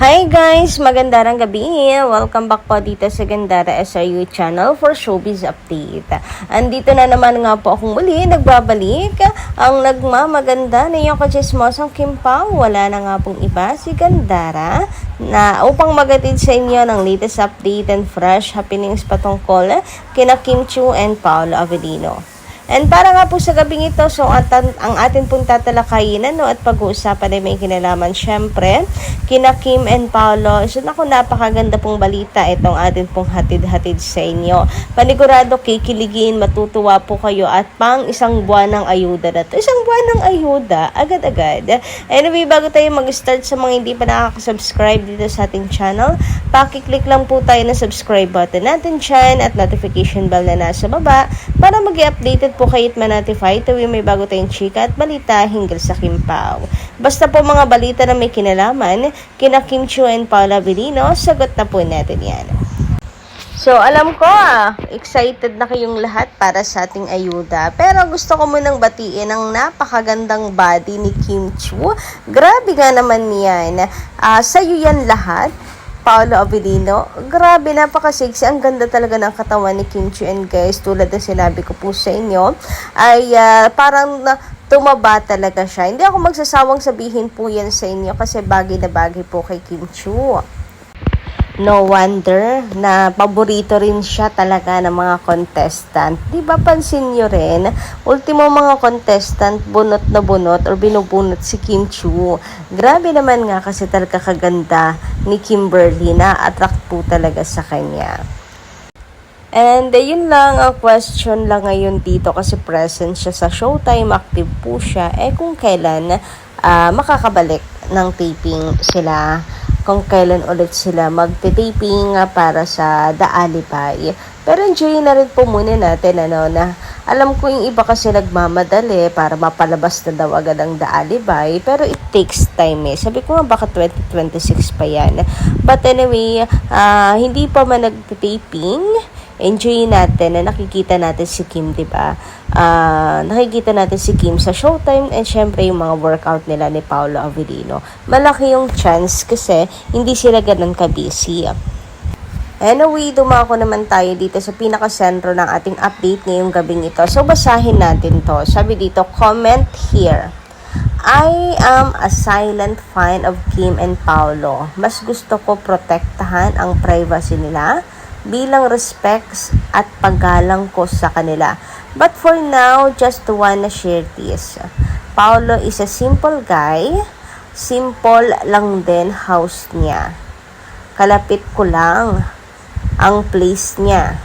Hi guys! Magandang gabi! Welcome back po dito sa Gandara SRU channel for Showbiz Update. Andito na naman nga po akong muli, nagbabalik ang nagmamaganda na yung kachismosang Kim Pao. Wala na nga pong iba si Gandara na upang magatid sa inyo ng latest update and fresh happenings patungkol kina Kim Chiu and Paolo Avellino. And para nga po sa gabing ito, so ang atin pong tatalakayin at pag-uusapan ay may kinalaman syempre kina Kim and Paolo. So naku, napakaganda pong balita itong atin pong hatid-hatid sa inyo. Panigurado kikiligin, matutuwa po kayo at pang isang buwan ng ayuda na to. Isang buwan ng ayuda, agad-agad. Anyway, bago tayo mag-start sa mga hindi pa nakaka-subscribe dito sa ating channel, pakiclick lang po tayo na subscribe button natin dyan at notification bell na nasa baba para mag-i-updated po kayo at ma-notify tuwing may bago tayong chika at balita hinggil sa Kim Pao. Basta po mga balita na may kinalaman kina Kim Chiu and Paolo Avellino, sagot na po natin yan. So, alam ko, excited na kayong lahat para sa ating ayuda. Pero gusto ko munang batiin ang napakagandang body ni Kim Chiu. Grabe nga naman yan. Sa'yo yan lahat. Paolo Avellino, grabe, napaka-sexy. Ang ganda talaga ng katawan ni Kim Chiu. And guys, tulad na sinabi ko po sa inyo, ay parang tumaba talaga siya. Hindi ako magsasawang sabihin po yan sa inyo kasi bagay na bagay po kay Kim Chiu. No wonder na paborito rin siya talaga ng mga contestant. Di ba pansin nyo rin, ultimo mga contestant, bunot na bunot or binubunot si Kim Chiu. Grabe naman nga kasi talaga kaganda ni Kimberly, na attract po talaga sa kanya. And yun lang ang question lang ngayon dito kasi present siya sa Showtime, active po siya. Kung kailan makakabalik ng taping sila, kung kailan ulit sila magte-taping para sa The Alibay. Pero enjoy na rin po muna natin na alam ko yung iba kasi nagmamadali para mapalabas na daw agad ang The Alibay, pero it takes time Sabi ko nga baka 2026 pa yan. But anyway, hindi pa man nagte-taping, enjoy natin na nakikita natin si Kim, diba? Nakikita natin si Kim sa Showtime and syempre yung mga workout nila ni Paolo Avellino. Malaki yung chance kasi hindi sila ganun ka-busy. Anyway, dumako naman tayo dito sa pinakasentro ng ating update ngayong gabing ito. So, basahin natin to. Sabi dito, comment here. I am a silent fan of Kim and Paolo. Mas gusto ko protektahan ang privacy nila bilang respects at paggalang ko sa kanila. But for now, just wanna share this. Paolo is a simple guy. Simple lang din house niya. Kalapit ko lang ang place niya.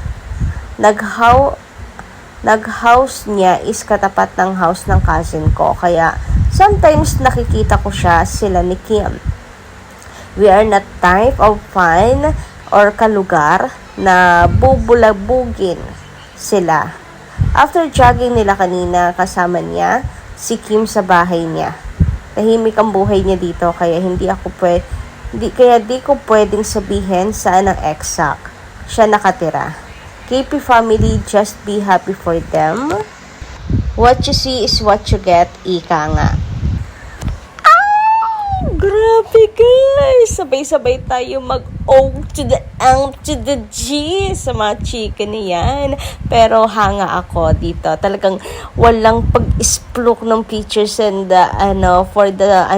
Nag-house niya is katapat ng house ng cousin ko. Kaya sometimes nakikita ko sila ni Kim. We are not type of fan or kalugar na bubulabugin sila. After jogging nila kanina, kasama niya si Kim sa bahay niya. Tahimik ang buhay niya dito kaya di ko pwedeng sabihin saan ang exact siya nakatira. KP family, just be happy for them. What you see is what you get, ika nga. Grabe guys! Sabay-sabay tayo mag-O to the N to the G sa mga chika niyan. Pero hanga ako dito. Talagang walang pag-isplok ng pictures and for the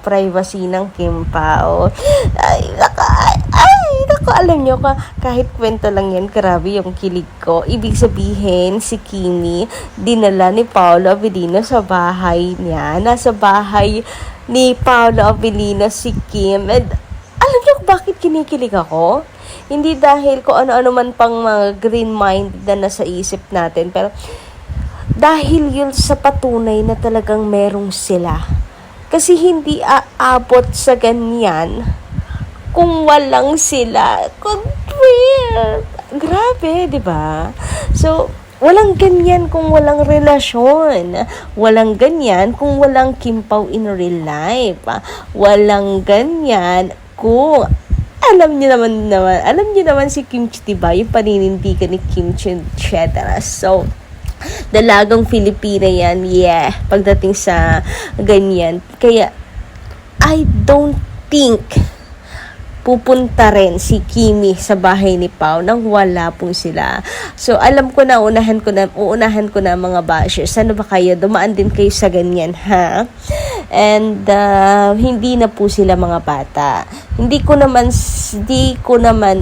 privacy ng Kim Pao. Alam nyo kahit kwento lang yan, grabe yung kilig ko. Ibig sabihin, si Kimi, dinala ni Paolo Avellino sa bahay niya. Nasa bahay ni Paolo Avellino si Kim. And alam niyo bakit kinikilig ako? Hindi dahil ko ano-ano man pang mga green mind na nasa isip natin. Pero dahil yun sa patunay na talagang merong sila. Kasi hindi aabot sa ganyan kung walang sila. Grabe, di ba? So, walang ganyan kung walang relasyon. Walang ganyan kung walang Kim Pao in real life. Walang ganyan kung alam niyo naman si Kim Chiu, diba? Yung paninindigan ni Kim Chiu, etc. So, dalagang Filipina yan, pagdating sa ganyan. Kaya, I don't think pupunta rin si Kimi sa bahay ni Pao nang wala po sila. So, alam ko na, uunahan ko na mga bashers. Ano ba kayo? Dumaan din kayo sa ganyan, ha? And, hindi na po sila mga bata. Hindi ko naman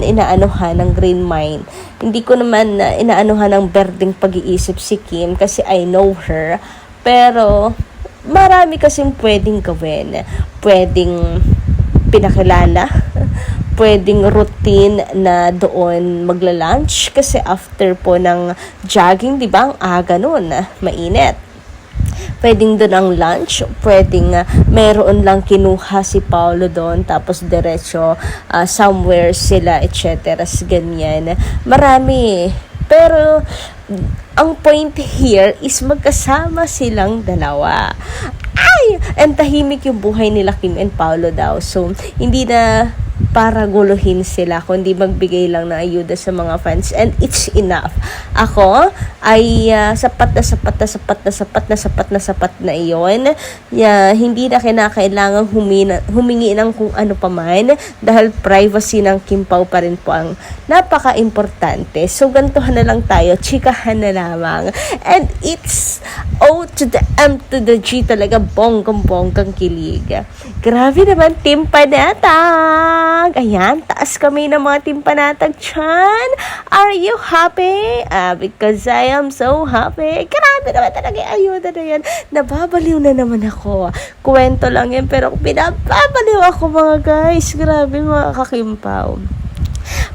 inaanuhan ng green mind. Hindi ko naman inaanuhan ng berdeng pag-iisip si Kim kasi I know her. Pero, marami kasing pwedeng gawin. Pwedeng pinakilala, pwedeng routine na doon magla-lunch kasi after po ng jogging, di ba, ang aga nun, mainit. Pwedeng doon ang lunch, pwedeng meron lang kinuha si Paolo doon, tapos diretso somewhere sila, etc. Ganyan. Marami. Pero, ang point here is magkasama silang dalawa. And tahimik yung buhay nila Kim and Paolo daw. So, hindi na para guluhin sila, kundi magbigay lang ng ayuda sa mga fans. And it's enough. Ako ay sapat na iyon. Hindi na kinakailangan humingi ng kung ano pa man dahil privacy ng Kim Pao pa rin po ang napaka-importante. So, gantuhan na lang tayo. Chikahan na lamang. And it's O to the M to the G talaga, bonggang kilig. Grabe naman, Team Panatag! Ayan, taas kami ng mga Team Panatag dyan. Are you happy? Because I am so happy. Grabe naman talaga yung ayuda na yan. Nababaliw na naman ako. Kwento lang yan, pero pinababaliw ako mga guys. Grabe mga kakimpaw.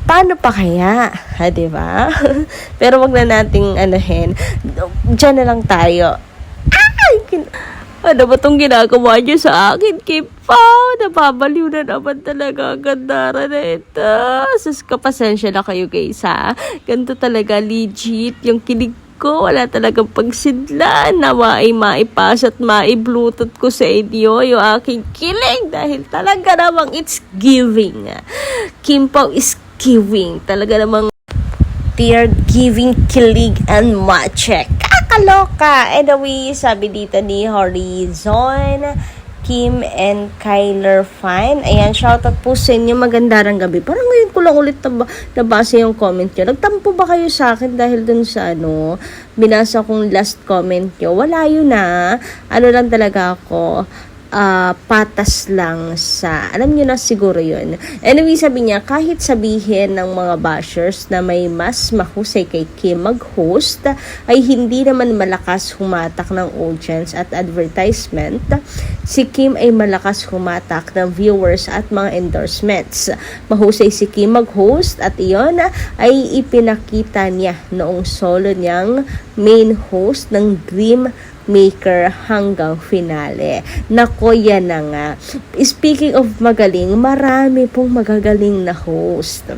Paano pa kaya? Ha, diba? Pero wag na nating anahin. Diyan na lang tayo. Ano ba itong ginagawa niyo sa akin, Kim Pao? Napabaliw na naman talaga ang gandara na ito. Sus, kapasensya na kayo guys, ha? Ganito talaga, legit. Yung kilig ko, wala talagang pagsidlan na maipasa at mai-bluetooth ko sa inyo yung aking kilig dahil talaga namang it's giving. Kim Pao is giving. Talaga namang tear giving, kilig, and matchek. Kakaloka! Anyway, sabi dito ni Horizon, Kim and Kyler Fine. Ayan, shoutout po sa inyo. Magandang gabi. Parang ngayon ko lang ulit nabasa yung comment nyo. Nagtampo ba kayo sa akin dahil dun sa binasa kong last comment nyo? Wala yun na. Ano lang talaga ako, patas lang sa, alam nyo na siguro yun. Anyway, sabi niya, kahit sabihin ng mga bashers na may mas mahusay kay Kim mag-host, ay hindi naman malakas humatak ng audience at advertisement. Si Kim ay malakas humatak ng viewers at mga endorsements. Mahusay si Kim mag-host at iyon ay ipinakita niya noong solo niyang main host ng Dream Maker hanggang finale. Nako, yan na nga. Speaking of magaling, marami pong magagaling na host.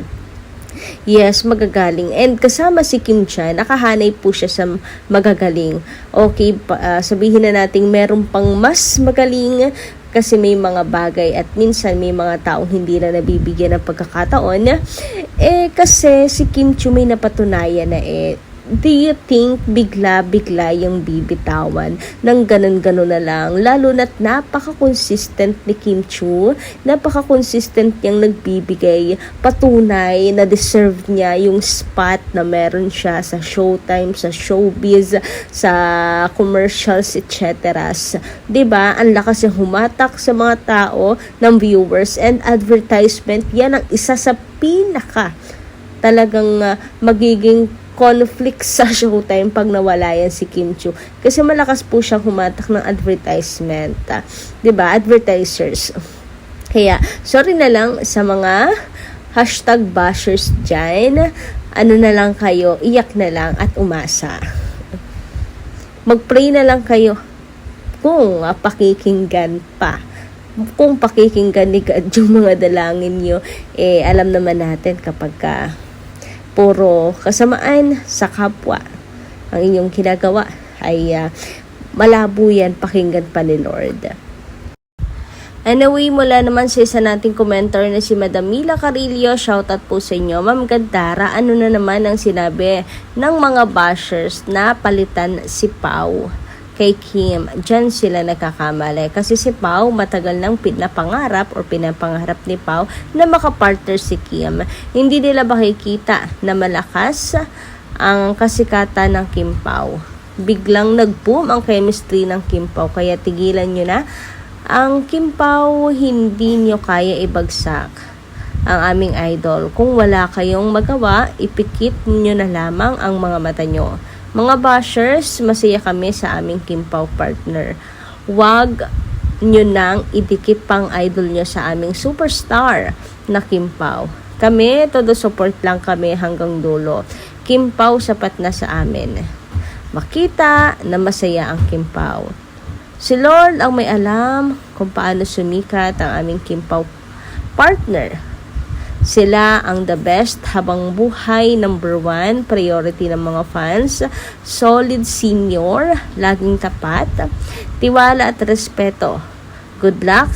Yes, magagaling. And kasama si Kim Chan, nakahanay po siya sa magagaling. Okay, sabihin na natin meron pang mas magaling kasi may mga bagay at minsan may mga taong hindi na nabibigyan ng pagkakataon. Kasi si Kim Chu may napatunayan na do you think bigla-bigla yung bibitawan ng ganun-ganun na lang? Lalo na't napaka-consistent ni Kim Chu, napaka-consistent niyang nagbibigay, patunay na deserve niya yung spot na meron siya sa Showtime, sa showbiz, sa commercials, etc. Diba? Ang lakas yung humatak sa mga tao, ng viewers and advertisement. Yan ang isa sa pinaka talagang magiging conflict sa Showtime pag nawala yan si Kim Chu. Kasi malakas po siyang humatak ng advertisement. Diba? Advertisers. Kaya, sorry na lang sa mga hashtag bashers dyan. Ano na lang kayo, iyak na lang at umasa. Mag-pray na lang kayo kung pakikinggan pa. Kung pakikinggan ni God yung mga dalangin nyo, alam naman natin kapag puro kasamaan sa kapwa ang inyong ginagawa ay malabo yan pakinggan pa ni Lord. Anyway, mula naman sa isa nating commenter na si Madam Mila Carillo, shoutout po sa inyo. Ma'am Gandara, ano na naman ang sinabi ng mga bashers na palitan si Pao? kay Kim. Diyan sila nagkakamali. Kasi si Pao matagal nang pinapangarap ni Pao na makapartner si Kim. Hindi nila makikita na malakas ang kasikatan ng Kim Pao. Biglang nag-boom ang chemistry ng Kim Pao. Kaya tigilan nyo na. Ang Kim Pao, hindi nyo kaya ibagsak ang aming idol. Kung wala kayong magawa, ipikit nyo na lamang ang mga mata nyo. Mga bashers, masaya kami sa aming Kim Pao partner. Huwag nyo nang idikit pang idol nyo sa aming superstar na Kim Pao. Kami, todo support lang kami hanggang dulo. Kim Pao sapat na sa amin. Makita na masaya ang Kim Pao. Si Lord ang may alam kung paano sumikat ang aming Kim Pao partner. Sila ang the best habang buhay, number 1, priority ng mga fans, solid senior, laging tapat, tiwala at respeto. Good luck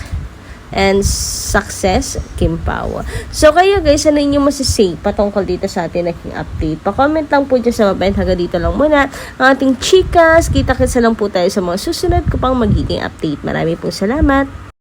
and success, Kim Pao. So kayo guys, ano inyong masasay patungkol dito sa ating naging update? Pa-comment lang po dyan sa baba. Hanggang dito lang muna ang ating chikas. Kita-kitsa lang po tayo sa mga susunod ko pang magiging update. Marami pong salamat.